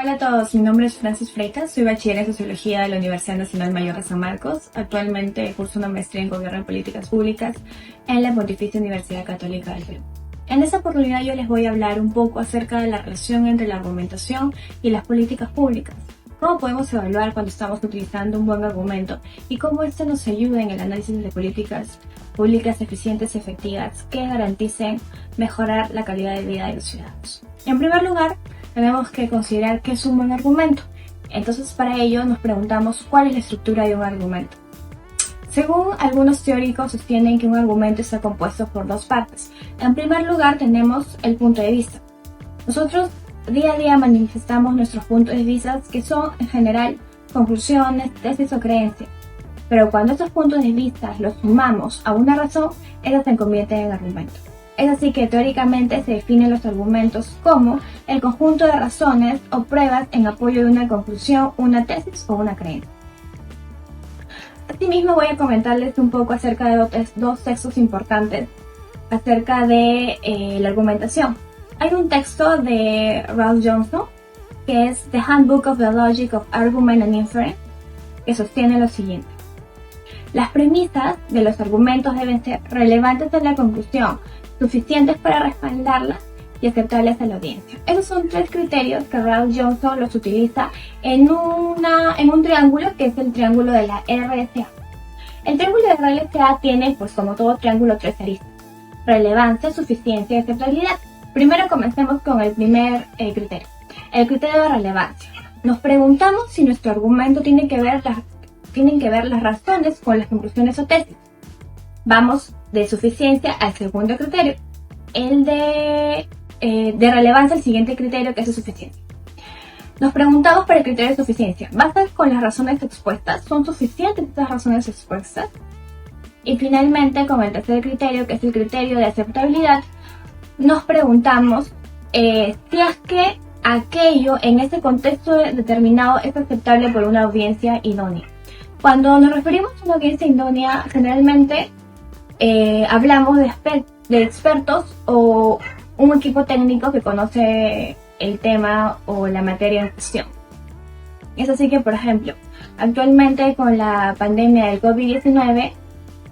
Hola a todos, mi nombre es Francis Freitas, soy bachiller en Sociología de la Universidad Nacional Mayor de San Marcos. Actualmente curso una maestría en Gobierno y Políticas Públicas en la Pontificia Universidad Católica del Perú. En esta oportunidad yo les voy a hablar un poco acerca de la relación entre la argumentación y las políticas públicas. Cómo podemos evaluar cuando estamos utilizando un buen argumento y cómo esto nos ayuda en el análisis de políticas públicas eficientes y efectivas que garanticen mejorar la calidad de vida de los ciudadanos. En primer lugar, tenemos que considerar qué es un buen argumento. Entonces, para ello nos preguntamos cuál es la estructura de un argumento. Según algunos teóricos, sostienen que un argumento está compuesto por dos partes. En primer lugar, tenemos el punto de vista. Nosotros día a día manifestamos nuestros puntos de vista, que son en general conclusiones, tesis o creencias. Pero cuando estos puntos de vista los sumamos a una razón, estos se convierten en argumentos. Es así que teóricamente se definen los argumentos como el conjunto de razones o pruebas en apoyo de una conclusión, una tesis o una creencia. Asimismo voy a comentarles un poco acerca de dos textos importantes acerca de la argumentación. Hay un texto de Ralph Johnson que es The Handbook of the Logic of Argument and Inference, que sostiene lo siguiente. Las premisas de los argumentos deben ser relevantes en la conclusión, suficientes para respaldarlas y aceptables a la audiencia. Esos son tres criterios que Ralph Johnson los utiliza en un triángulo que es el triángulo de la RSA. El triángulo de la RSA tiene, pues como todo triángulo, tres aristas: relevancia, suficiencia y aceptabilidad. Primero comencemos con el primer criterio, el criterio de relevancia. Nos preguntamos si nuestro argumento tienen que ver las razones con las conclusiones o tesis. Vamos de suficiencia al segundo criterio, el de relevancia, el siguiente criterio, que es de suficiencia. Nos preguntamos por el criterio de suficiencia. ¿Bastan con las razones expuestas? ¿Son suficientes estas razones expuestas? Y finalmente, con el tercer criterio, que es el criterio de aceptabilidad, nos preguntamos si es que aquello en ese contexto determinado es aceptable por una audiencia idónea. Cuando nos referimos a una audiencia idónea, generalmente hablamos de expertos o un equipo técnico que conoce el tema o la materia en cuestión. Es así que, por ejemplo, actualmente con la pandemia del COVID-19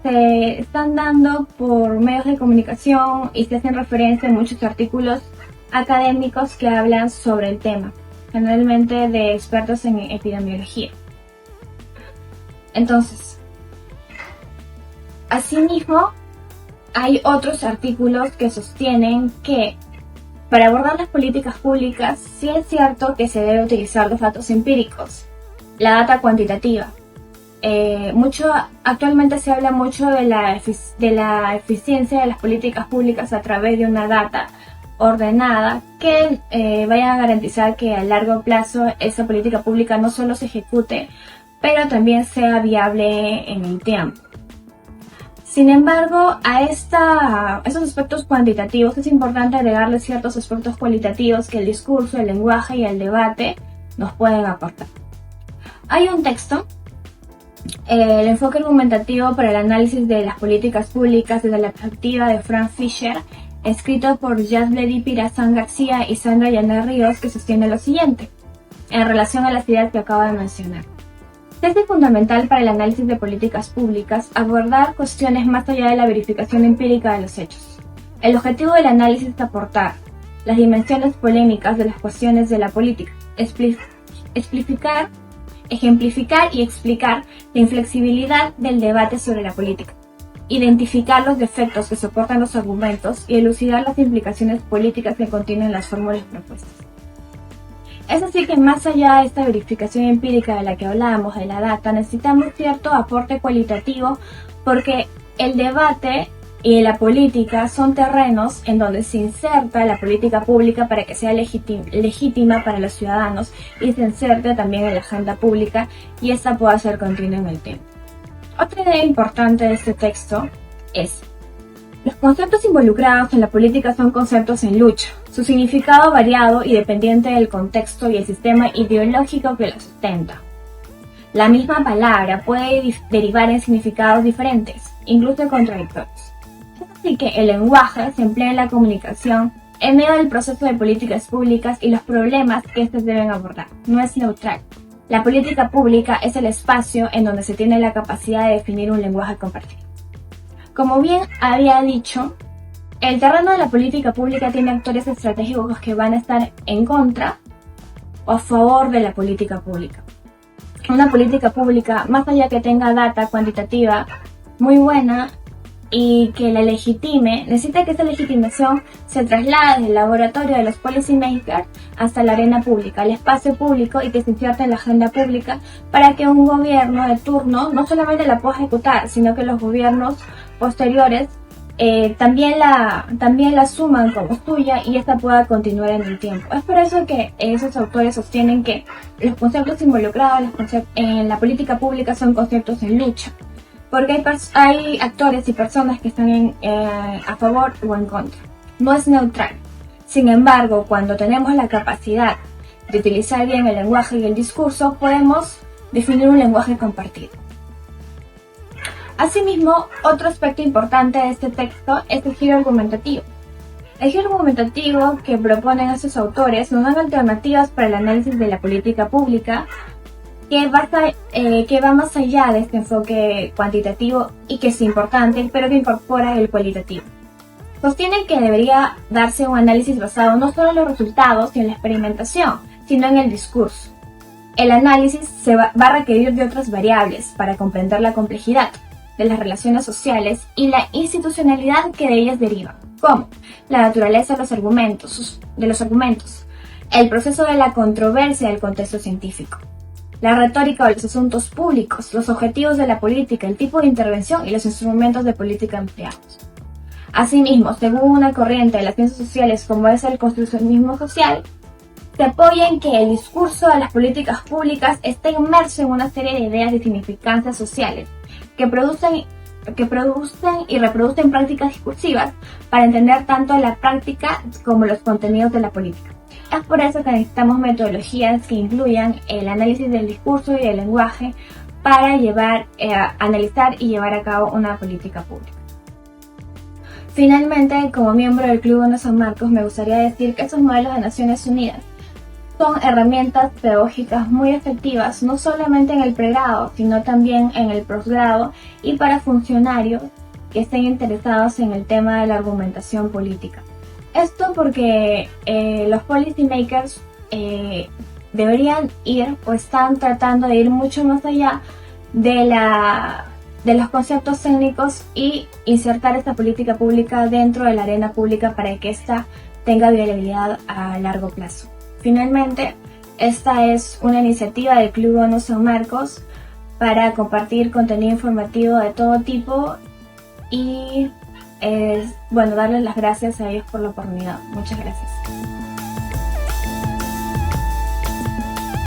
se están dando por medios de comunicación y se hacen referencia a muchos artículos académicos que hablan sobre el tema, generalmente de expertos en epidemiología. Entonces, asimismo, hay otros artículos que sostienen que para abordar las políticas públicas sí es cierto que se debe utilizar los datos empíricos, la data cuantitativa. Actualmente se habla mucho de la eficiencia de las políticas públicas a través de una data ordenada que vaya a garantizar que a largo plazo esa política pública no solo se ejecute, pero también sea viable en el tiempo. Sin embargo, a esos aspectos cuantitativos es importante agregarle ciertos aspectos cualitativos que el discurso, el lenguaje y el debate nos pueden aportar. Hay un texto, el enfoque argumentativo para el análisis de las políticas públicas desde la perspectiva de Frank Fisher, escrito por Yasbledi Pirazán García y Sandra Llaner Ríos, que sostiene lo siguiente, en relación a las ideas que acabo de mencionar. Es fundamental para el análisis de políticas públicas abordar cuestiones más allá de la verificación empírica de los hechos. El objetivo del análisis es aportar las dimensiones polémicas de las cuestiones de la política, ejemplificar y explicar la inflexibilidad del debate sobre la política, identificar los defectos que soportan los argumentos y elucidar las implicaciones políticas que contienen las fórmulas propuestas. Es así que más allá de esta verificación empírica de la que hablábamos, de la data, necesitamos cierto aporte cualitativo porque el debate y la política son terrenos en donde se inserta la política pública para que sea legítima para los ciudadanos y se inserte también en la agenda pública y esta pueda ser continua en el tiempo. Otra idea importante de este texto es: los conceptos involucrados en la política son conceptos en lucha. Su significado variado y dependiente del contexto y el sistema ideológico que lo sustenta. La misma palabra puede derivar en significados diferentes, incluso contradictorios. Es así que el lenguaje se emplea en la comunicación en medio del proceso de políticas públicas y los problemas que éstas deben abordar. No es neutral. La política pública es el espacio en donde se tiene la capacidad de definir un lenguaje compartido. Como bien había dicho, el terreno de la política pública tiene actores estratégicos que van a estar en contra o a favor de la política pública. Una política pública, más allá que tenga data cuantitativa muy buena y que la legitime, necesita que esa legitimación se traslade del laboratorio de los policymakers hasta la arena pública, al espacio público, y que se inserta en la agenda pública para que un gobierno de turno no solamente la pueda ejecutar, sino que los gobiernos posteriores también la asuman como suya y esta pueda continuar en el tiempo. Es por eso que esos autores sostienen que los conceptos involucrados en la política pública son conceptos en lucha, porque hay actores y personas que están a favor o en contra. No es neutral. Sin embargo, cuando tenemos la capacidad de utilizar bien el lenguaje y el discurso, podemos definir un lenguaje compartido. Asimismo, otro aspecto importante de este texto es el giro argumentativo. El giro argumentativo que proponen estos autores nos dan alternativas para el análisis de la política pública que va más allá de este enfoque cuantitativo y que es importante, pero que incorpora el cualitativo. Sostienen que debería darse un análisis basado no solo en los resultados y en la experimentación, sino en el discurso. El análisis va a requerir de otras variables para comprender la complejidad de las relaciones sociales y la institucionalidad que de ellas deriva, como la naturaleza de los argumentos, el proceso de la controversia del contexto científico, la retórica de los asuntos públicos, los objetivos de la política, el tipo de intervención y los instrumentos de política empleados. Asimismo, según una corriente de las ciencias sociales como es el construccionismo social, se apoya en que el discurso de las políticas públicas está inmerso en una serie de ideas de significancias sociales que producen y reproducen prácticas discursivas para entender tanto la práctica como los contenidos de la política. Es por eso que necesitamos metodologías que incluyan el análisis del discurso y del lenguaje para analizar y llevar a cabo una política pública. Finalmente, como miembro del Club ONU San Marcos, me gustaría decir que estos modelos de Naciones Unidas son herramientas pedagógicas muy efectivas, no solamente en el pregrado, sino también en el posgrado y para funcionarios que estén interesados en el tema de la argumentación política. Esto porque los policymakers deberían ir o están tratando de ir mucho más allá de los conceptos técnicos y insertar esta política pública dentro de la arena pública para que ésta tenga viabilidad a largo plazo. Finalmente, esta es una iniciativa del Club ONU San Marcos para compartir contenido informativo de todo tipo y darles las gracias a ellos por la oportunidad. Muchas gracias.